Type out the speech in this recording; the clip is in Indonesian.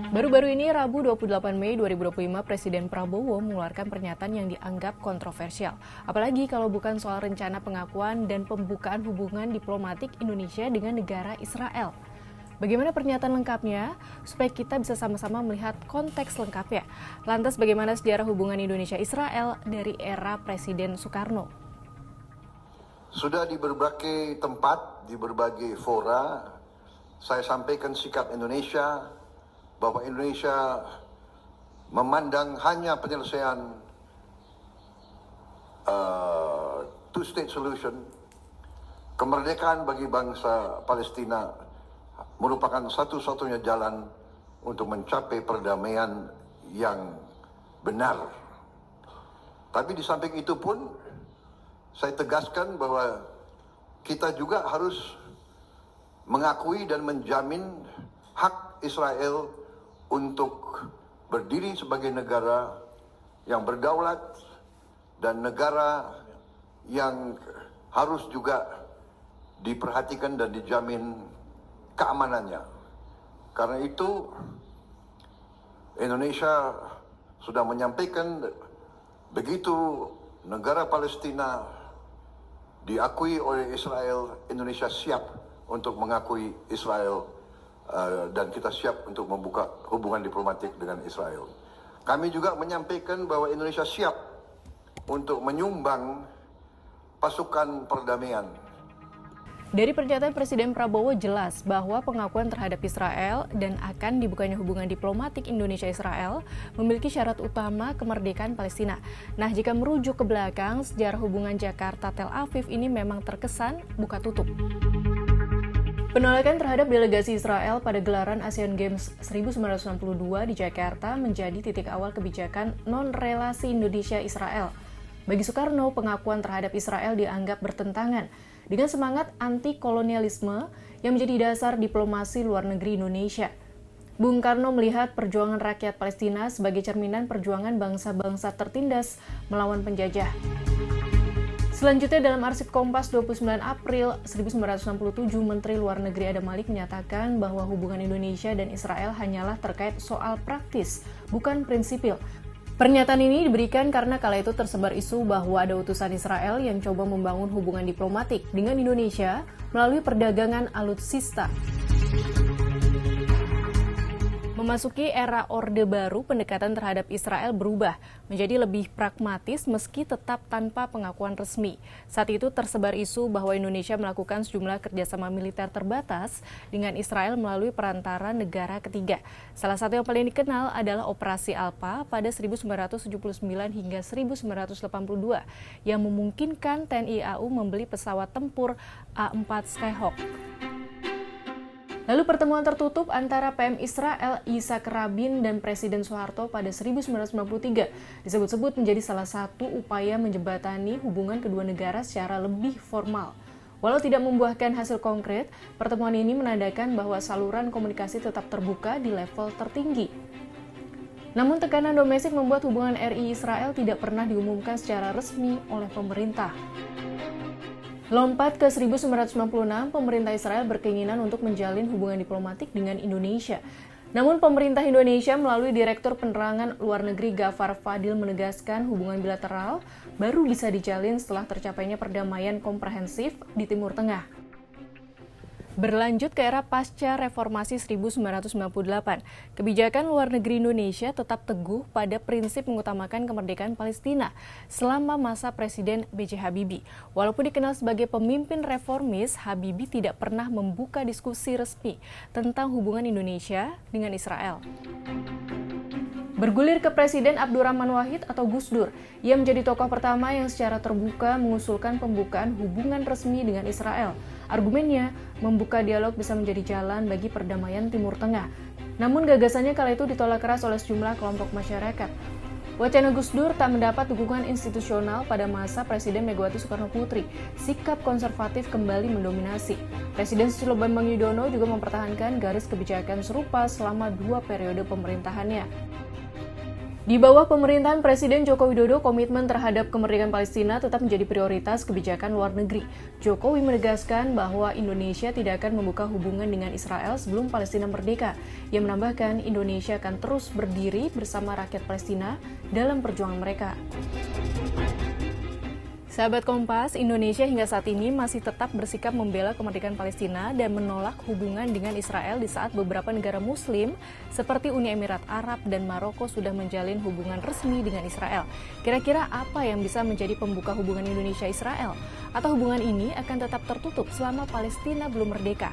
Baru-baru ini, Rabu 28 Mei 2025, Presiden Prabowo mengeluarkan pernyataan yang dianggap kontroversial. Apalagi kalau bukan soal rencana pengakuan dan pembukaan hubungan diplomatik Indonesia dengan negara Israel. Bagaimana pernyataan lengkapnya? Supaya kita bisa sama-sama melihat konteks lengkapnya. Lantas bagaimana sejarah hubungan Indonesia-Israel dari era Presiden Soekarno? Sudah di berbagai tempat, di berbagai fora, saya sampaikan sikap Indonesia bahwa Indonesia memandang hanya penyelesaian two-state solution, kemerdekaan bagi bangsa Palestina merupakan satu-satunya jalan untuk mencapai perdamaian yang benar. Tapi di samping itu pun, saya tegaskan bahwa kita juga harus mengakui dan menjamin hak Israel untuk berdiri sebagai negara yang berdaulat dan negara yang harus juga diperhatikan dan dijamin keamanannya. Karena itu Indonesia sudah menyampaikan begitu negara Palestina diakui oleh Israel, Indonesia siap untuk mengakui Israel dan kita siap untuk membuka hubungan diplomatik dengan Israel. Kami juga menyampaikan bahwa Indonesia siap untuk menyumbang pasukan perdamaian. Dari pernyataan Presiden Prabowo jelas bahwa pengakuan terhadap Israel dan akan dibukanya hubungan diplomatik Indonesia-Israel memiliki syarat utama kemerdekaan Palestina. Nah, jika merujuk ke belakang, sejarah hubungan Jakarta-Tel Aviv ini memang terkesan buka tutup. Penolakan terhadap delegasi Israel pada gelaran Asian Games 1992 di Jakarta menjadi titik awal kebijakan non-relasi Indonesia-Israel. Bagi Soekarno, pengakuan terhadap Israel dianggap bertentangan dengan semangat anti-kolonialisme yang menjadi dasar diplomasi luar negeri Indonesia. Bung Karno melihat perjuangan rakyat Palestina sebagai cerminan perjuangan bangsa-bangsa tertindas melawan penjajah. Selanjutnya dalam arsip Kompas 29 April 1967, Menteri Luar Negeri Adam Malik menyatakan bahwa hubungan Indonesia dan Israel hanyalah terkait soal praktis, bukan prinsipil. Pernyataan ini diberikan karena kala itu tersebar isu bahwa ada utusan Israel yang coba membangun hubungan diplomatik dengan Indonesia melalui perdagangan alutsista. Memasuki era Orde Baru, pendekatan terhadap Israel berubah menjadi lebih pragmatis meski tetap tanpa pengakuan resmi. Saat itu tersebar isu bahwa Indonesia melakukan sejumlah kerjasama militer terbatas dengan Israel melalui perantara negara ketiga. Salah satu yang paling dikenal adalah Operasi Alpha pada 1979 hingga 1982 yang memungkinkan TNI AU membeli pesawat tempur A-4 Skyhawk. Lalu pertemuan tertutup antara PM Israel Yitzhak Rabin dan Presiden Soeharto pada 1993 disebut-sebut menjadi salah satu upaya menjembatani hubungan kedua negara secara lebih formal. Walau tidak membuahkan hasil konkret, pertemuan ini menandakan bahwa saluran komunikasi tetap terbuka di level tertinggi. Namun tekanan domestik membuat hubungan RI Israel tidak pernah diumumkan secara resmi oleh pemerintah. Lompat ke 1996, pemerintah Israel berkeinginan untuk menjalin hubungan diplomatik dengan Indonesia. Namun pemerintah Indonesia melalui Direktur Penerangan Luar Negeri Gafar Fadil menegaskan hubungan bilateral baru bisa dijalin setelah tercapainya perdamaian komprehensif di Timur Tengah. Berlanjut ke era pasca reformasi 1998, kebijakan luar negeri Indonesia tetap teguh pada prinsip mengutamakan kemerdekaan Palestina selama masa Presiden B.J. Habibie. Walaupun dikenal sebagai pemimpin reformis, Habibie tidak pernah membuka diskusi resmi tentang hubungan Indonesia dengan Israel. Bergulir ke Presiden Abdurrahman Wahid atau Gus Dur, ia menjadi tokoh pertama yang secara terbuka mengusulkan pembukaan hubungan resmi dengan Israel. Argumennya, membuka dialog bisa menjadi jalan bagi perdamaian Timur Tengah. Namun gagasannya kala itu ditolak keras oleh sejumlah kelompok masyarakat. Wacana Gus Dur tak mendapat dukungan institusional pada masa Presiden Megawati Soekarno Putri. Sikap konservatif kembali mendominasi. Presiden Susilo Bambang Yudhoyono juga mempertahankan garis kebijakan serupa selama 2 periode pemerintahannya. Di bawah pemerintahan Presiden Joko Widodo, komitmen terhadap kemerdekaan Palestina tetap menjadi prioritas kebijakan luar negeri. Jokowi menegaskan bahwa Indonesia tidak akan membuka hubungan dengan Israel sebelum Palestina merdeka. Ia menambahkan Indonesia akan terus berdiri bersama rakyat Palestina dalam perjuangan mereka. Sahabat Kompas, Indonesia hingga saat ini masih tetap bersikap membela kemerdekaan Palestina dan menolak hubungan dengan Israel di saat beberapa negara Muslim seperti Uni Emirat Arab dan Maroko sudah menjalin hubungan resmi dengan Israel. Kira-kira apa yang bisa menjadi pembuka hubungan Indonesia-Israel? Atau hubungan ini akan tetap tertutup selama Palestina belum merdeka?